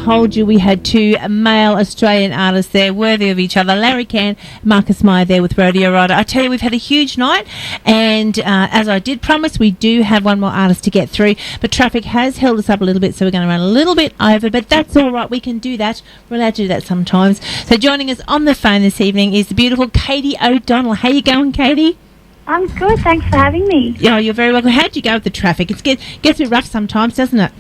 told you we had two male Australian artists there, worthy of each other. Larry Can, Marcus Meyer there with Rodeo Rider. I tell you, we've had a huge night, and as I did promise, we do have one more artist to get through, but traffic has held us up a little bit, so we're going to run a little bit over, but that's all right. We can do that. We're allowed to do that sometimes. So joining us on the phone this evening is the beautiful Katie O'Donnell. How you going, Katie? I'm good, thanks for having me. Yeah, you're very welcome. How'd you go with the traffic? It gets a bit rough sometimes, doesn't it?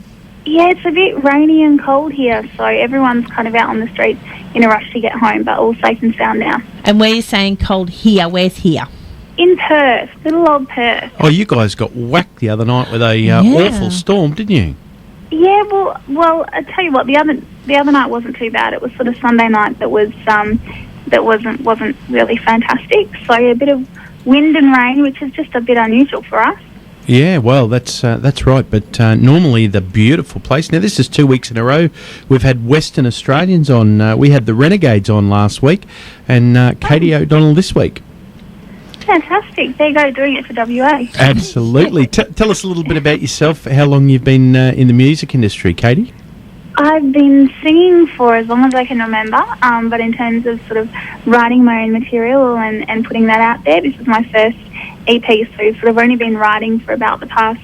Yeah, it's a bit rainy and cold here, so everyone's kind of out on the streets in a rush to get home, but all safe and sound now. And where you're saying cold here, where's here? In Perth, little old Perth. Oh, you guys got whacked the other night with a awful storm, didn't you? Yeah, well, I tell you what, the other night wasn't too bad. It was sort of Sunday night that wasn't really fantastic. So a bit of wind and rain, which is just a bit unusual for us. Yeah, well, that's right. But normally the beautiful place. Now, this is 2 weeks in a row. We've had Western Australians on. We had the Renegades on last week, and Katie O'Donnell this week. Fantastic. There you go, doing it for WA. Absolutely. Tell us a little bit about yourself, how long you've been in the music industry, Katie. I've been singing for as long as I can remember, but in terms of sort of writing my own material and putting that out there, this is my first EP, so sort of only been writing for about the past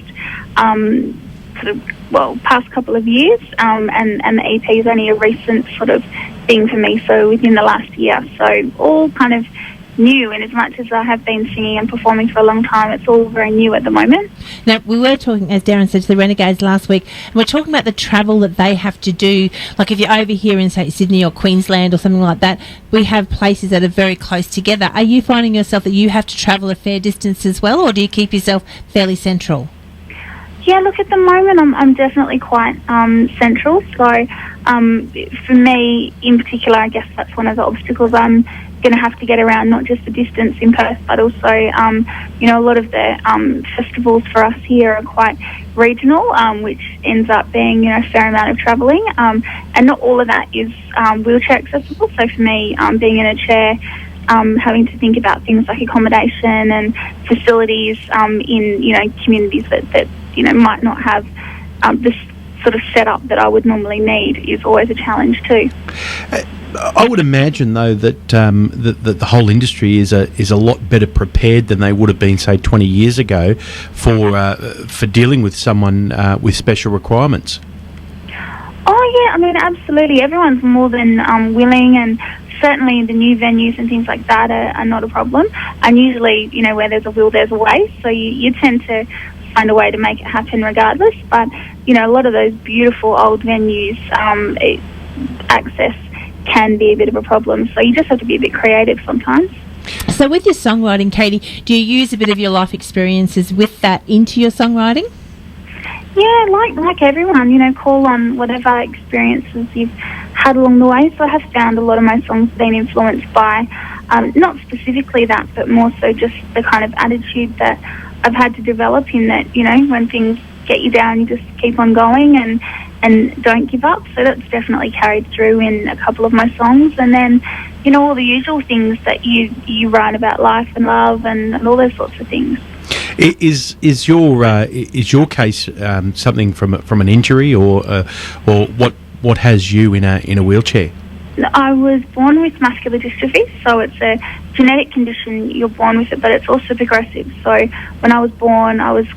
past couple of years, and the EP is only a recent sort of thing for me, so within the last year. So all kind of new, and as much as I have been singing and performing for a long time, it's all very new at the moment. Now, we were talking, as Darren said, to the Renegades last week, and we're talking about the travel that they have to do. Like if you're over here in, say, Sydney or Queensland or something like that, we have places that are very close together. Are you finding yourself that you have to travel a fair distance as well, or do you keep yourself fairly central? Yeah, look, at the moment I'm definitely quite central. So for me in particular, I guess that's one of the obstacles I'm going to have to get around, not just the distance in Perth, but also, a lot of the festivals for us here are quite regional, which ends up being, a fair amount of travelling. And not all of that is wheelchair accessible. So for me, being in a chair, having to think about things like accommodation and facilities in, communities that might not have this sort of setup that I would normally need is always a challenge too. I would imagine, though, that the whole industry is a lot better prepared than they would have been, say, 20 years ago for dealing with someone with special requirements. Oh, yeah, I mean, absolutely. Everyone's more than willing, and certainly the new venues and things like that are not a problem. And usually, where there's a will, there's a way. So you tend to find a way to make it happen regardless. But, a lot of those beautiful old venues, access can be a bit of a problem. So you just have to be a bit creative sometimes. So with your songwriting, Katie, do you use a bit of your life experiences with that into your songwriting? Yeah, like everyone, call on whatever experiences you've had along the way. So I have found a lot of my songs being influenced by, not specifically that, but more so just the kind of attitude that I've had to develop in that, when things get you down, you just keep on going and don't give up. So that's definitely carried through in a couple of my songs. And then, all the usual things that you write about life and love and all those sorts of things. Is your case something from an injury or what has you in a wheelchair? I was born with muscular dystrophy, so it's a genetic condition. You're born with it, but it's also progressive. So when I was born, I was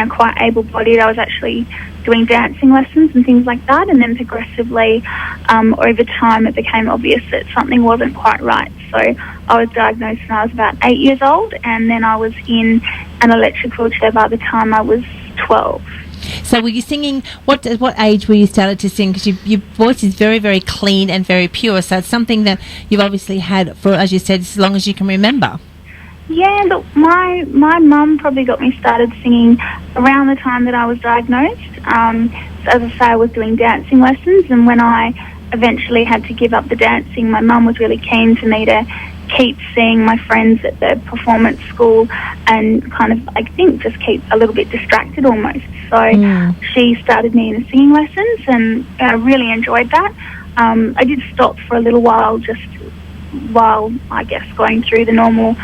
quite able-bodied. I was actually doing dancing lessons and things like that, and then progressively over time it became obvious that something wasn't quite right. So I was diagnosed when I was about 8 years old, and then I was in an electric wheelchair by the time I was 12. So were you singing, what age were you started to sing? Because your voice is very, very clean and very pure, so it's something that you've obviously had for, as you said, as long as you can remember. Yeah, look, my mum probably got me started singing around the time that I was diagnosed. So as I say, I was doing dancing lessons, and when I eventually had to give up the dancing, my mum was really keen for me to keep seeing my friends at the performance school and kind of, I think, just keep a little bit distracted almost. So she started me in the singing lessons, and I really enjoyed that. I did stop for a little while, just while, I guess, going through the normal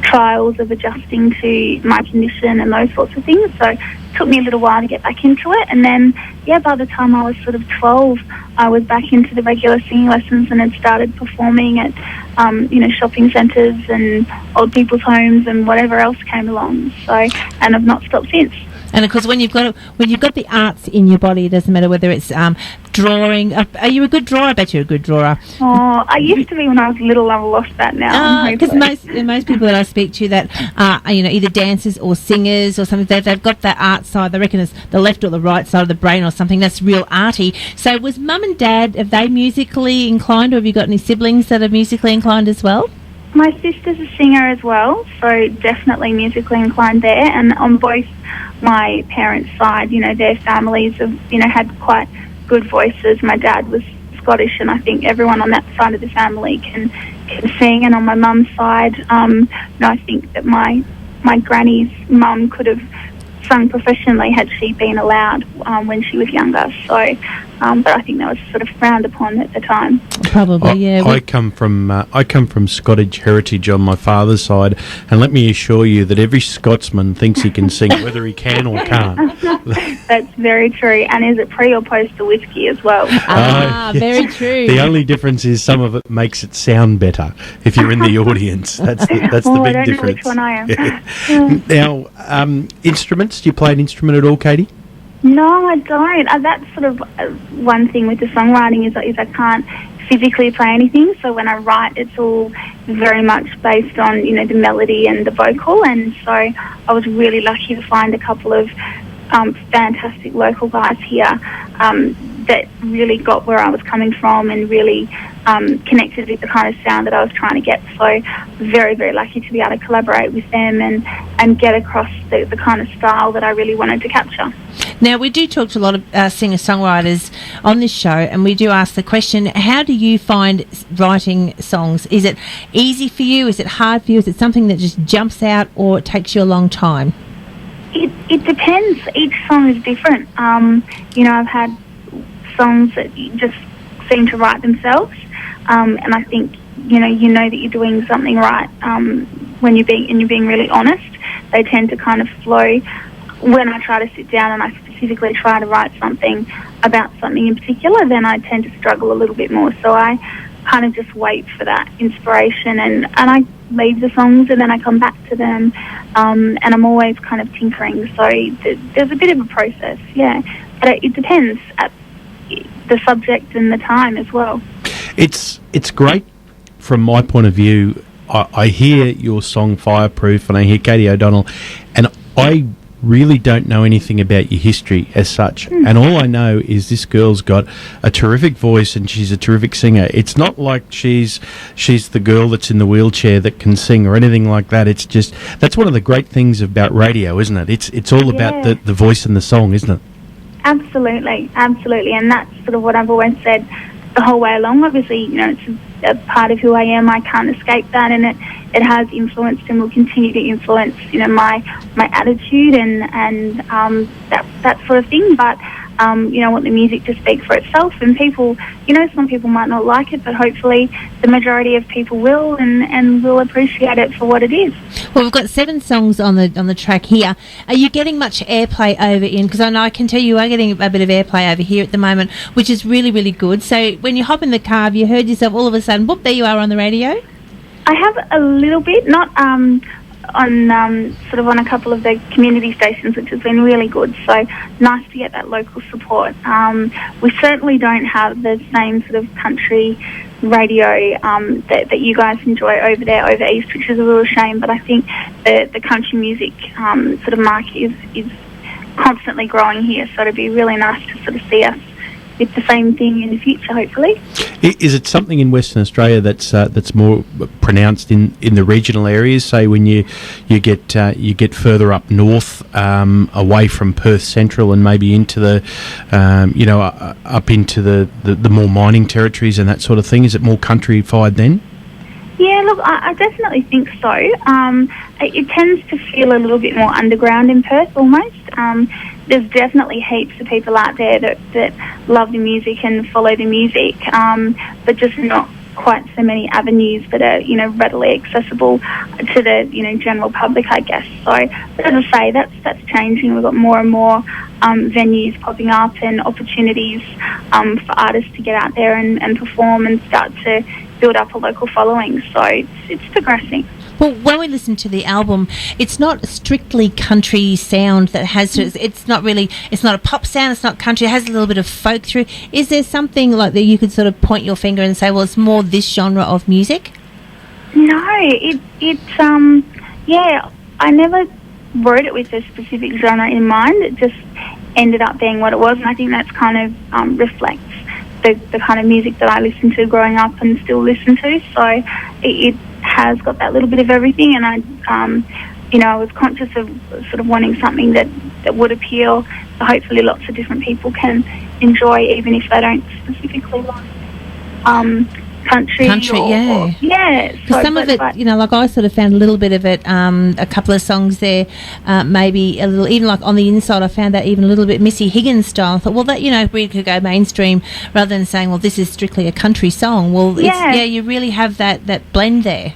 trials of adjusting to my condition and those sorts of things. So it took me a little while to get back into it. And then, by the time I was sort of 12, I was back into the regular singing lessons and had started performing at, shopping centres and old people's homes and whatever else came along. So, and I've not stopped since. And of course, when you've got the arts in your body, it doesn't matter whether it's drawing. Are you a good drawer? I bet you're a good drawer. Oh, I used to be when I was little. I've lost that now. Because most people that I speak to that are either dancers or singers or something, they've got that art side. They reckon it's the left or the right side of the brain or something that's real arty. So was Mum and Dad, are they musically inclined, or have you got any siblings that are musically inclined as well? My sister's a singer as well, so definitely musically inclined there. And on both my parents' side, their families have, had quite good voices. My dad was Scottish, and I think everyone on that side of the family can sing. And on my mum's side, I think that my granny's mum could have sung professionally had she been allowed when she was younger. So, but I think that was sort of frowned upon at the time. Probably, yeah. I come from Scottish heritage on my father's side, and let me assure you that every Scotsman thinks he can sing, whether he can or can't. That's very true. And is it pre or post the whiskey as well? Yes. Very true. The only difference is some of it makes it sound better if you're in the audience. That's the big I don't difference. know which one I am. Yeah. Now, instruments. Do you play an instrument at all, Katie? No, I don't. That's sort of one thing with the songwriting is I can't physically play anything. So when I write, it's all very much based on, the melody and the vocal. And so I was really lucky to find a couple of fantastic local guys here that really got where I was coming from and really connected with the kind of sound that I was trying to get. So very, very lucky to be able to collaborate with them and get across the kind of style that I really wanted to capture. Now, we do talk to a lot of singer-songwriters on this show, and we do ask the question, how do you find writing songs? Is it easy for you? Is it hard for you? Is it something that just jumps out, or it takes you a long time? It depends. Each song is different. I've had songs that just seem to write themselves, and I think you know that you're doing something right when you're being really honest. They tend to kind of flow. When I try to sit down and I specifically try to write something about something in particular, then I tend to struggle a little bit more. So I kind of just wait for that inspiration, and I leave the songs and then I come back to them, and I'm always kind of tinkering. So there's a bit of a process, yeah. But it depends at the subject and the time as well. It's great from my point of view. I hear your song Fireproof and I hear Katie O'Donnell, and I really don't know anything about your history as such, and all I know is this girl's got a terrific voice and she's a terrific singer. It's not like she's the girl that's in the wheelchair that can sing or anything like that. It's just, that's one of the great things about radio, isn't it? It's all about the voice and the song, isn't it? Absolutely, and that's sort of what I've always said the whole way along. Obviously, it's a part of who I am. I can't escape that, and it has influenced and will continue to influence, my attitude and that sort of thing. But I want the music to speak for itself, and people, some people might not like it, but hopefully the majority of people will and will appreciate it for what it is. Well, we've got 7 songs on the track here. Are you getting much airplay over in? Because I know I can tell you are getting a bit of airplay over here at the moment, which is really, really good. So when you hop in the car, have you heard yourself all of a sudden, whoop, there you are on the radio? I have a little bit, not on sort of on a couple of the community stations, which has been really good. So nice to get that local support. We certainly don't have the same sort of country radio that you guys enjoy over there, over east, which is a real shame. But I think the country music sort of market is constantly growing here. So it'd be really nice to sort of see us with the same thing in the future, hopefully. Is it something in Western Australia that's more pronounced in the regional areas? Say when you get further up north, away from Perth Central, and maybe into the up into the more mining territories and that sort of thing. Is it more countrified then? Yeah, look, I definitely think so. It tends to feel a little bit more underground in Perth, almost. There's definitely heaps of people out there that love the music and follow the music, but just not quite so many avenues that are, readily accessible to the, general public, I guess. So, but as I say, that's changing. We've got more and more venues popping up and opportunities for artists to get out there and perform and start to build up a local following. So it's progressing. Well, when we listen to the album, it's not strictly country sound that has to, it's not a pop sound, it's not country, it has a little bit of folk through. Is there something like that you could sort of point your finger and say, well, it's more this genre of music? No, I never wrote it with a specific genre in mind. It just ended up being what it was, and I think that's kind of reflects the kind of music that I listened to growing up and still listen to. So it has got that little bit of everything, and I was conscious of sort of wanting something that would appeal, so hopefully lots of different people can enjoy, even if they don't specifically like country. Yeah. Because some of it, like I sort of found a little bit of it, a couple of songs there, maybe a little, even like On the Inside, I found that even a little bit Missy Higgins style. I thought, well, that, we could go mainstream rather than saying, well, this is strictly a country song. Well, you really have that blend there.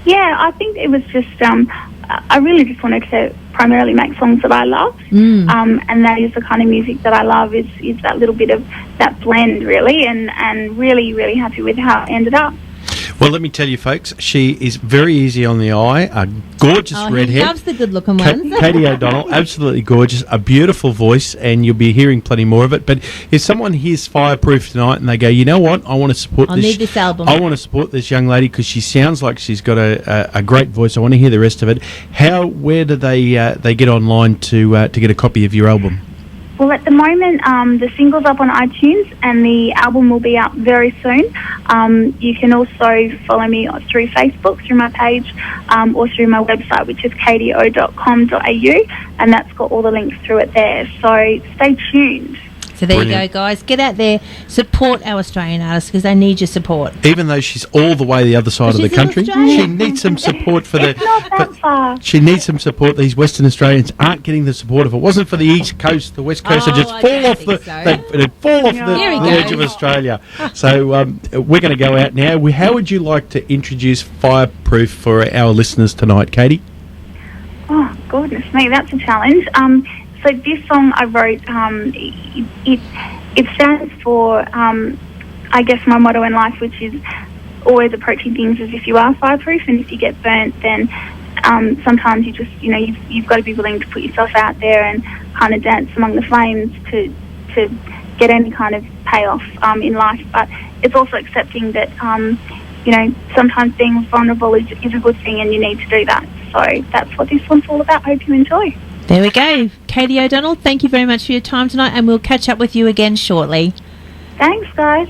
Yeah, I think it was just, I really just wanted to primarily make songs that I love, and that is the kind of music that I love, is that little bit of that blend, really, and really, really happy with how it ended up. Well, let me tell you, folks, she is very easy on the eye, a gorgeous redhead. He loves the good-looking ones. Katie O'Donnell, absolutely gorgeous, a beautiful voice, and you'll be hearing plenty more of it. But if someone hears Fireproof tonight and they go, you know what, I want to support I need this album. I want to support this young lady because she sounds like she's got a great voice. I want to hear the rest of it. Where do they get online to get a copy of your album? Well, at the moment, the single's up on iTunes and the album will be out very soon. You can also follow me through Facebook, through my page, or through my website, which is katio.com.au, and that's got all the links through it there. So stay tuned. So there you go, guys. Get out there, support our Australian artists because they need your support. Even though she's all the other side of the country, she needs some support for it's not that far. She needs some support. These Western Australians aren't getting the support. If it wasn't for the East Coast, the West Coast would just fall off the edge of Australia. So we're going to go out now. How would you like to introduce Fireproof for our listeners tonight, Katie? Oh, goodness me, that's a challenge. So this song I wrote, it stands for, I guess, my motto in life, which is always approaching things as if you are fireproof, and if you get burnt, then sometimes you just, you've got to be willing to put yourself out there and kind of dance among the flames to get any kind of payoff in life. But it's also accepting that, sometimes being vulnerable is a good thing, and you need to do that. So that's what this one's all about. Hope you enjoy. There we go. Katie O'Donnell, thank you very much for your time tonight, and we'll catch up with you again shortly. Thanks, guys.